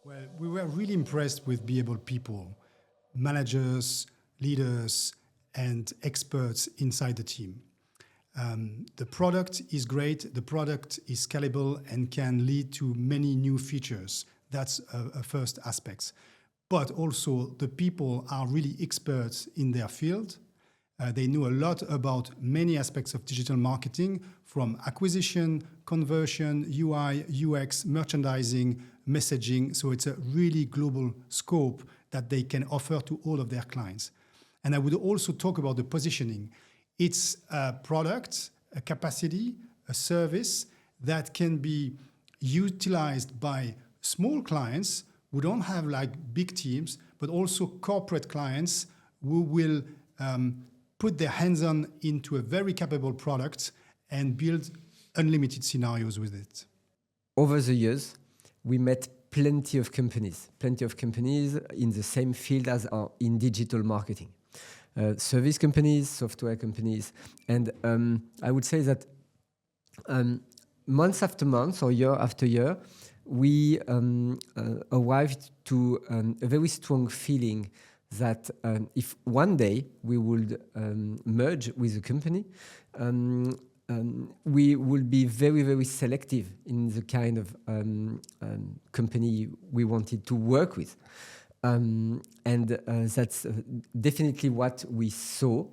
Well, we were really impressed with BEYABLE people, managers, leaders, and experts inside the team. The product is great, the product is scalable and can lead to many new features. That's a first aspect. But also the people are really experts in their field. They know a lot about many aspects of digital marketing, from acquisition, conversion, UI, UX, merchandising, messaging. So it's a really global scope that they can offer to all of their clients. And I would also talk about the positioning. It's a product, a capacity, a service that can be utilized by small clients who don't have like big teams, but also corporate clients who will put their hands on into a very capable product and build unlimited scenarios with it. Over the years, we met plenty of companies in the same field as in digital marketing. Service companies, software companies, and I would say that month after month or year after year, we arrived to a very strong feeling that if one day we would merge with a company, we will be very, very selective in the kind of company we wanted to work with. And that's definitely what we saw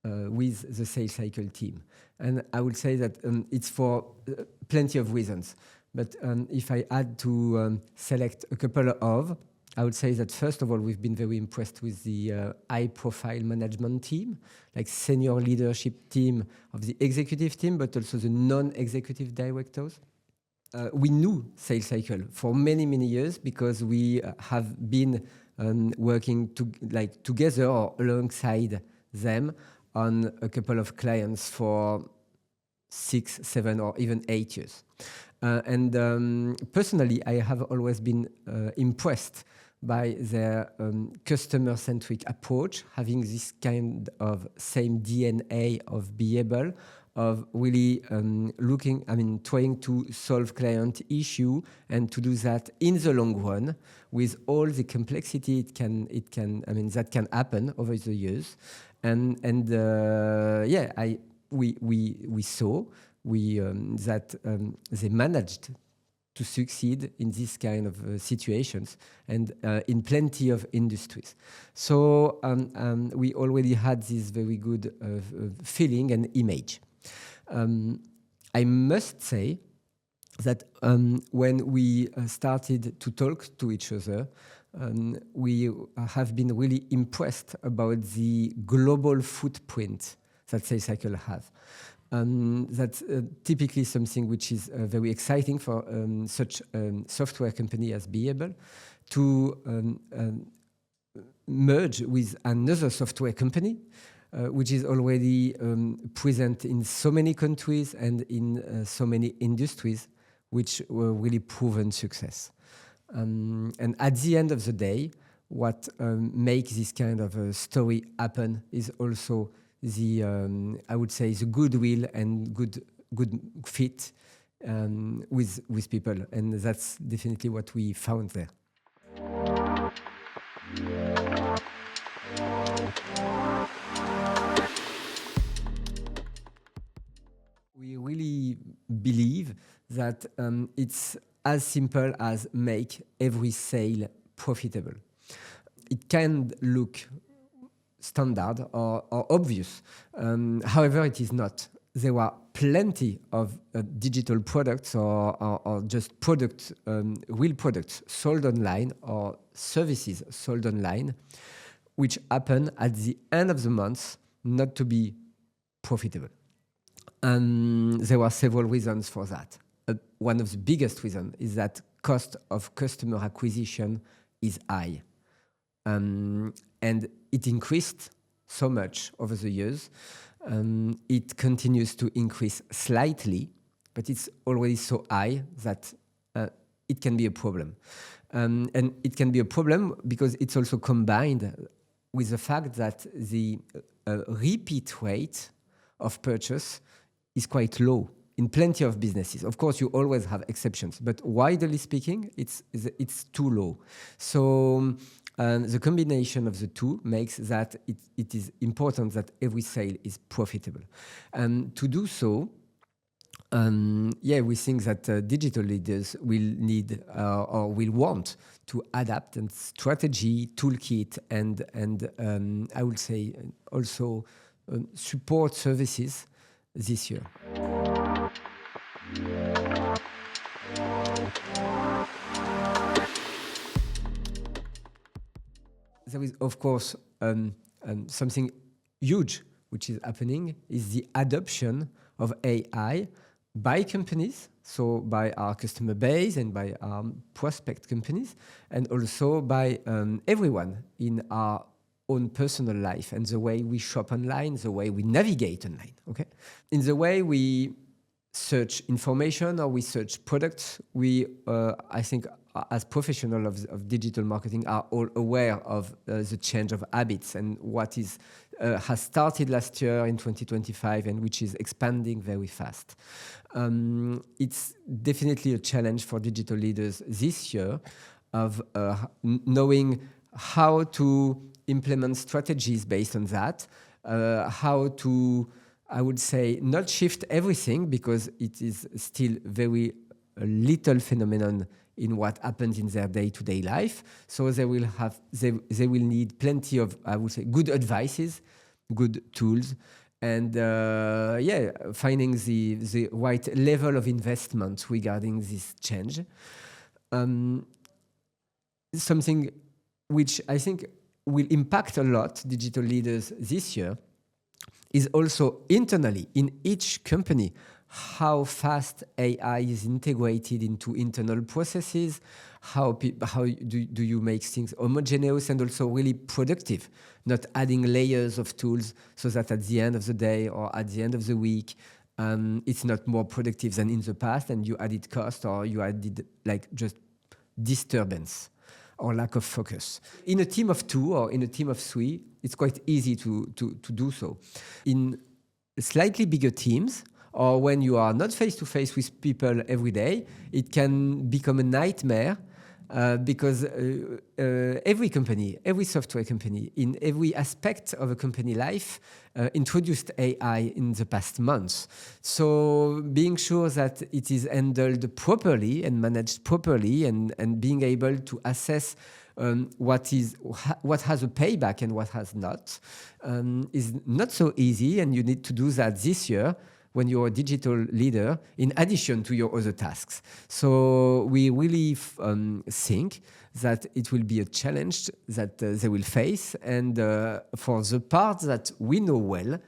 with the SaleCycle team. And I would say that it's for plenty of reasons. But if I had to select a couple of, I would say that first of all, we've been very impressed with the high-profile management team, like senior leadership team of the executive team, but also the non-executive directors. We knew SaleCycle for many, many years because we have been working together or alongside them on a couple of clients for 6, 7, or even 8 years. Personally, I have always been impressed by their customer-centric approach, having this kind of same DNA of BEYABLE, of really trying to solve client issue and to do that in the long run with all the complexity that can happen over the years. We saw that they managed to succeed in this kind of situations and in plenty of industries. So we already had this very good feeling and image. I must say that when we started to talk to each other, we have been really impressed about the global footprint that SaleCycle has. That's typically something which is very exciting for such a software company as BEYABLE to merge with another software company which is already present in so many countries and in so many industries, which were really proven success. And at the end of the day, what makes this kind of a story happen is also the, I would say, the goodwill and good fit with people, and that's definitely what we found there. We really believe that it's as simple as make every sale profitable. It can look standard or obvious. However, it is not. There are plenty of digital products or just real products sold online or services sold online, which happen at the end of the month not to be profitable. There are several reasons for that. One of the biggest reasons is that cost of customer acquisition is high. And it increased so much over the years. It continues to increase slightly, but it's already so high that it can be a problem. And it can be a problem because it's also combined with the fact that the repeat rate of purchase is quite low in plenty of businesses. Of course, you always have exceptions, but widely speaking, it's too low. So the combination of the two makes that it is important that every sale is profitable. And to do so, we think that digital leaders will need or will want to adapt and strategy, toolkit, and I would say also support services this year. There is, of course, something huge which is happening is the adoption of AI by companies, so by our customer base and by our prospect companies, and also by everyone in our own personal life and the way we shop online, the way we navigate online, okay? In the way we search information or we search products, we, I think, as professionals of digital marketing are all aware of the change of habits and what is has started last year in 2025 and which is expanding very fast. It's definitely a challenge for digital leaders this year of knowing how to implement strategies based on that, how to, I would say, not shift everything because it is still very little phenomenon in what happens in their day-to-day life. So they will need plenty of, I would say, good advices, good tools, and finding the right level of investment regarding this change. Something which I think will impact a lot digital leaders this year is also internally in each company how fast AI is integrated into internal processes, how do you make things homogeneous and also really productive, not adding layers of tools so that at the end of the day or at the end of the week, it's not more productive than in the past and you added cost or you added like just disturbance or lack of focus. In a team of 2 or in a team of 3, it's quite easy to do so. In slightly bigger teams, or when you are not face-to-face with people every day, it can become a nightmare because every company, every software company, in every aspect of a company life, introduced AI in the past months. So being sure that it is handled properly and managed properly and being able to assess what has a payback and what has not is not so easy, and you need to do that this year when you're a digital leader, in addition to your other tasks. So we really think that it will be a challenge that they will face. And for the part that we know well,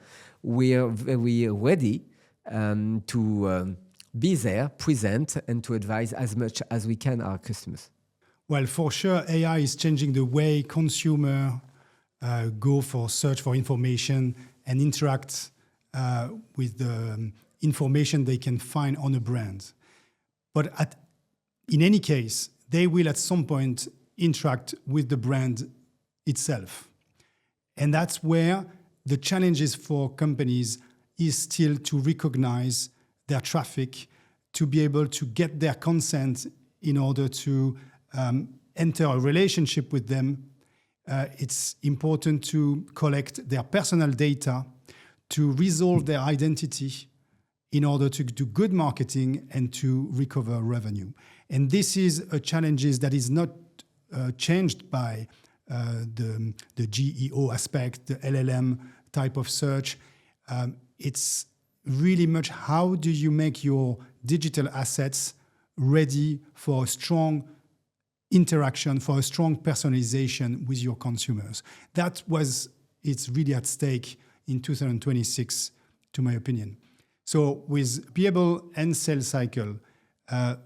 we are very ready to be there, present, and to advise as much as we can our customers. Well, for sure, AI is changing the way consumers go for search for information and interact with the information they can find on a brand. But in any case, they will at some point interact with the brand itself. And that's where the challenges for companies is still to recognize their traffic, to be able to get their consent in order to enter a relationship with them. It's important to collect their personal data, to resolve their identity in order to do good marketing and to recover revenue. And this is a challenge that is not changed by the GEO aspect, the LLM type of search. It's really much how do you make your digital assets ready for a strong interaction, for a strong personalization with your consumers. It's really at stake in 2026, to my opinion. So with BEYABLE and SaleCycle,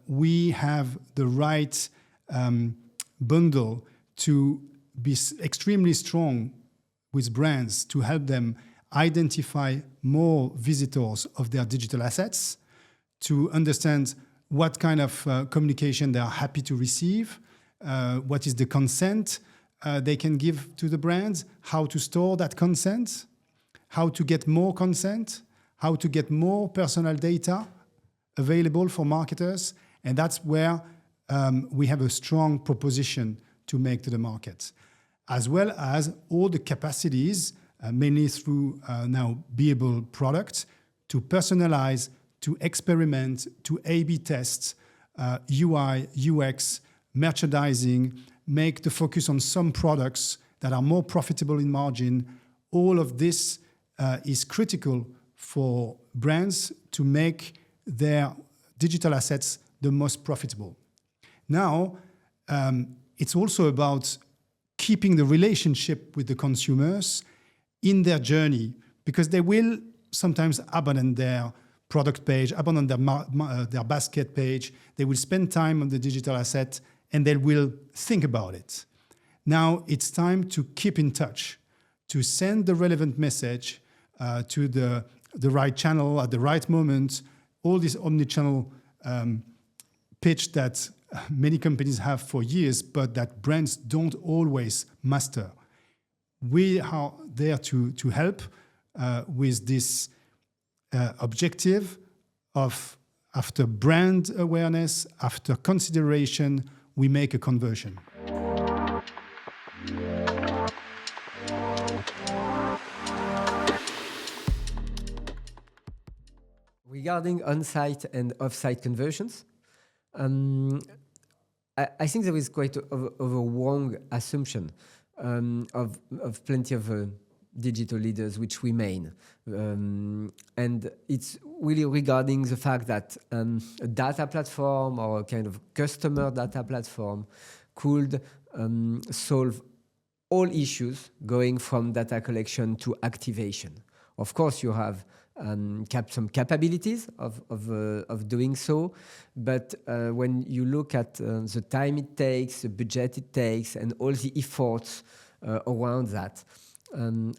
we have the right bundle to be extremely strong with brands to help them identify more visitors of their digital assets, to understand what kind of communication they are happy to receive, what is the consent they can give to the brands, how to store that consent, how to get more consent, how to get more personal data available for marketers, and that's where we have a strong proposition to make to the market, as well as all the capacities, mainly through now BEYABLE products, to personalize, to experiment, to A/B test, UI, UX, merchandising, make the focus on some products that are more profitable in margin. All of this is critical for brands to make their digital assets the most profitable. Now, it's also about keeping the relationship with the consumers in their journey, because they will sometimes abandon their product page, abandon their basket page. They will spend time on the digital asset and they will think about it. Now it's time to keep in touch, to send the relevant message to the right channel at the right moment. All this omni-channel pitch that many companies have for years, but that brands don't always master. We are there to help with this objective of, after brand awareness, after consideration, we make a conversion. Regarding on-site and off-site conversions, I think there is quite of a wrong assumption of plenty of digital leaders which remain. And it's really regarding the fact that a data platform or a kind of customer data platform could solve all issues going from data collection to activation. Of course, you have some capabilities of doing so, but when you look at the time it takes, the budget it takes, and all the efforts around that,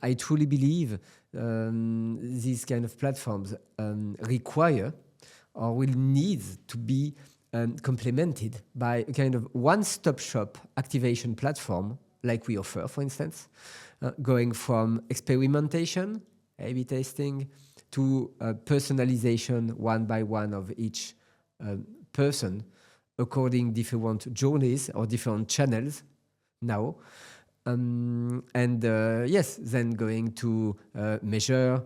I truly believe these kind of platforms require or will need to be complemented by a kind of one-stop shop activation platform like we offer, for instance, going from experimentation, A/B testing, to personalization one by one of each person according different journeys or different channels now. Yes, then going to measure,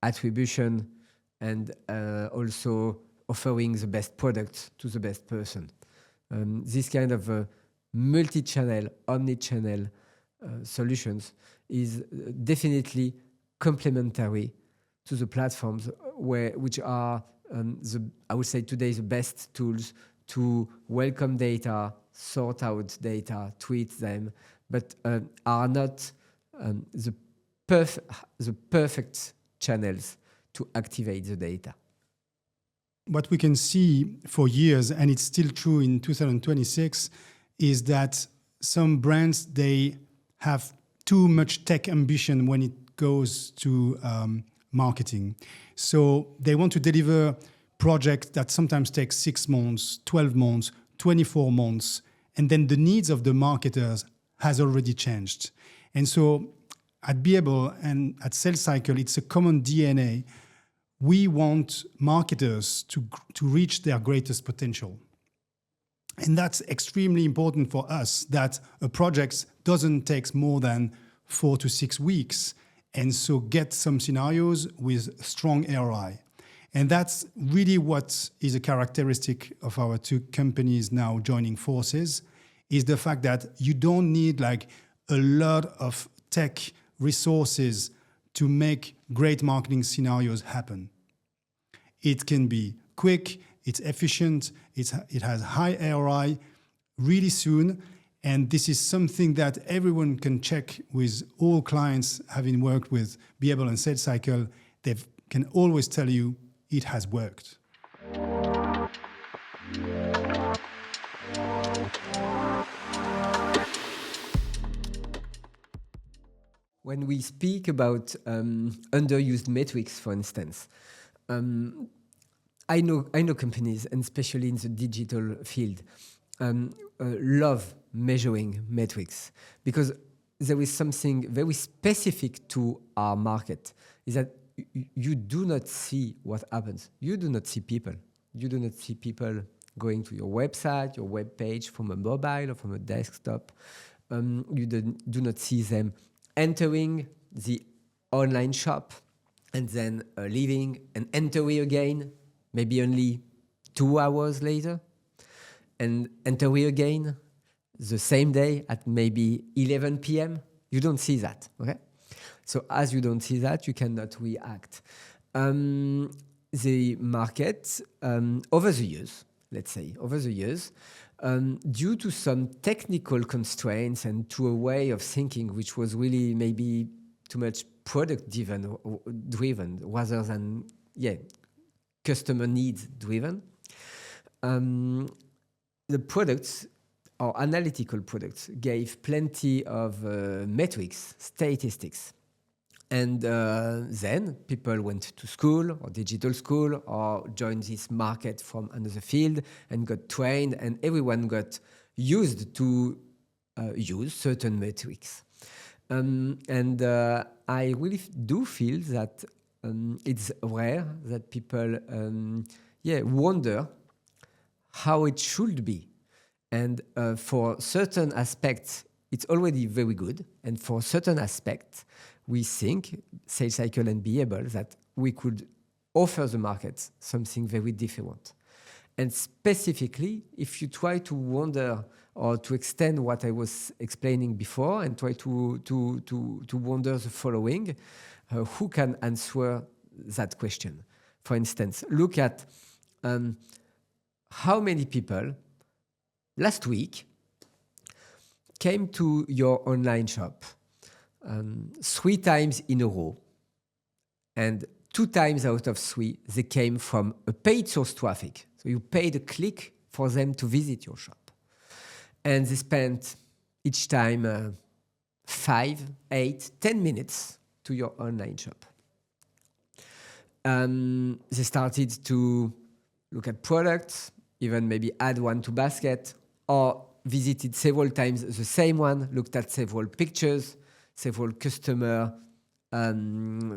attribution, and also offering the best product to the best person. This kind of multi-channel, omni-channel solutions is definitely complementary to the platforms which are, I would say today, the best tools to welcome data, sort out data, tweet them, but are not the perfect channels to activate the data. What we can see for years, and it's still true in 2026, is that some brands, they have too much tech ambition when it goes to marketing. So they want to deliver projects that sometimes take 6 months, 12 months, 24 months, and then the needs of the marketers has already changed. And so at BEYABLE and at SaleCycle, it's a common DNA. We want marketers to reach their greatest potential. And that's extremely important for us, that a project doesn't take more than 4 to 6 weeks, and so get some scenarios with strong ROI. And that's really what is a characteristic of our two companies now joining forces, is the fact that you don't need like a lot of tech resources to make great marketing scenarios happen. It can be quick, it's efficient, it has high ROI really soon, and this is something that everyone can check with all clients having worked with BEYABLE and SaleCycle. They can always tell you it has worked. When we speak about underused metrics, for instance, I know companies, and especially in the digital field, love measuring metrics, because there is something very specific to our market, is that you do not see what happens. You do not see people. You do not see people going to your website, your web page from a mobile or from a desktop. You do not see them entering the online shop and then leaving and entering again, maybe only 2 hours later, and entering again the same day at maybe 11 p.m. You don't see that, okay? So as you don't see that, you cannot react. The market, over the years, let's say, due to some technical constraints and to a way of thinking which was really maybe too much product-driven rather than, customer needs driven, the products or analytical products gave plenty of metrics, statistics. And then people went to school or digital school or joined this market from another field and got trained, and everyone got used to use certain metrics. I really do feel that it's rare that people wonder how it should be. And for certain aspects, it's already very good. And for certain aspects, we think, SaleCycle and BEYABLE, that we could offer the market something very different. And specifically, if you try to wonder or to extend what I was explaining before and try to wonder the following, who can answer that question? For instance, look at how many people last week came to your online shop 3 times in a row, and 2 times out of 3 they came from a paid source traffic. So you paid a click for them to visit your shop, and they spent each time 5, 8, 10 minutes to your online shop. They started to look at products, even maybe add one to basket, or visited several times the same one, looked at several pictures, several customer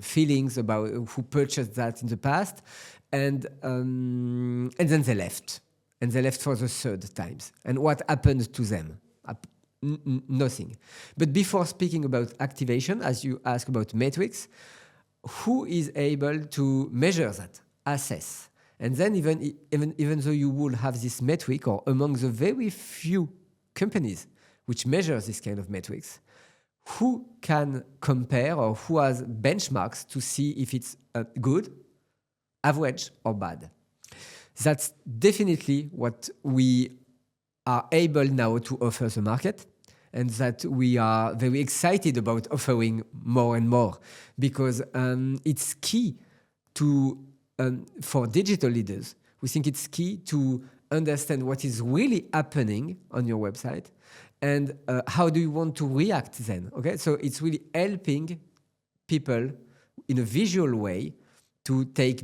feelings about who purchased that in the past, and then they left. And they left for the 3rd times. And what happened to them? Nothing. But before speaking about activation, as you ask about metrics, who is able to measure that, assess? And then even though you will have this metric, or among the very few companies which measure this kind of metrics, who can compare or who has benchmarks to see if it's good, average, or bad? That's definitely what we are able now to offer the market, and that we are very excited about offering more and more, because it's key to, for digital leaders, we think it's key to understand what is really happening on your website and how do you want to react then, okay? So it's really helping people in a visual way to take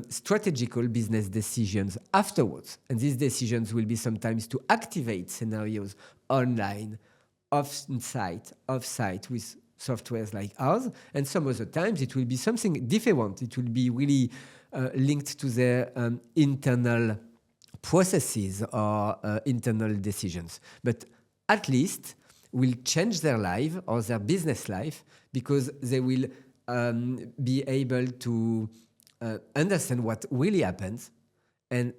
strategical business decisions afterwards. And these decisions will be sometimes to activate scenarios online, offsite with softwares like ours. And some other times it will be something different. It will be really linked to their internal processes or internal decisions. But at least will change their life or their business life, because they will be able to understand what really happens, and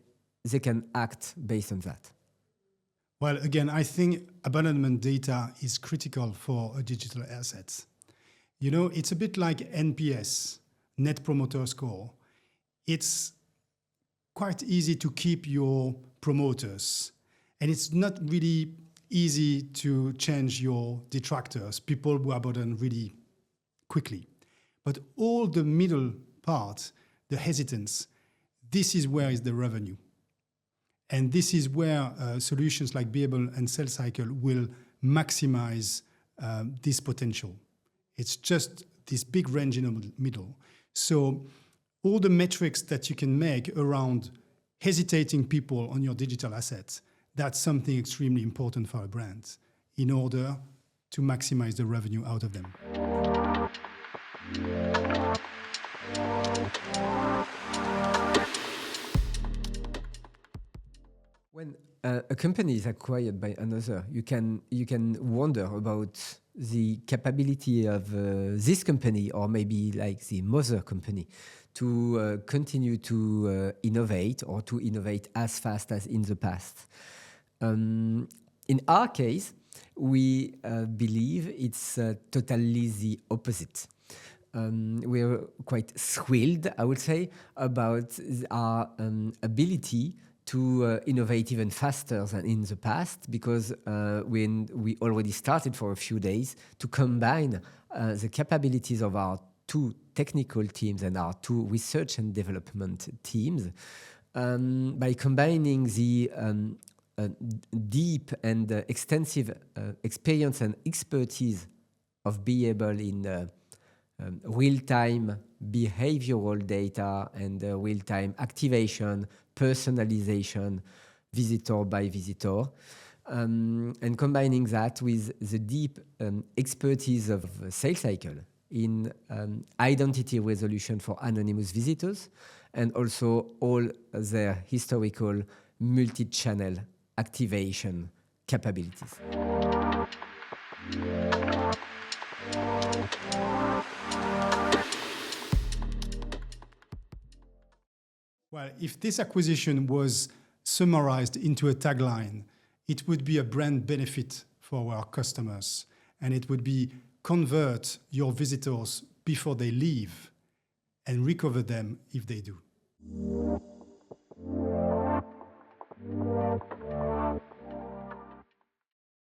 they can act based on that. Well, again, I think abandonment data is critical for a digital asset. You know, it's a bit like NPS, Net Promoter Score. It's quite easy to keep your promoters, and it's not really easy to change your detractors, people who abandon really quickly. But all the middle part, the hesitance, this is where is the revenue. And this is where solutions like BEYABLE and SaleCycle will maximize this potential. It's just this big range in the middle. So all the metrics that you can make around hesitating people on your digital assets, that's something extremely important for a brand in order to maximize the revenue out of them. a company is acquired by another, you can wonder about the capability of this company, or maybe like the mother company, to continue to innovate, or to innovate as fast as in the past. In our case, we believe it's totally the opposite. We're quite thrilled, I would say, about our ability to innovate even faster than in the past, because when we already started for a few days to combine the capabilities of our two technical teams and our two research and development teams, by combining the deep and extensive experience and expertise of BEYABLE in real-time behavioral data and real-time activation, personalisation, visitor by visitor, and combining that with the deep expertise of SaleCycle in identity resolution for anonymous visitors, and also all their historical multi-channel activation capabilities. Well, if this acquisition was summarized into a tagline, it would be a brand benefit for our customers, and it would be convert your visitors before they leave and recover them if they do.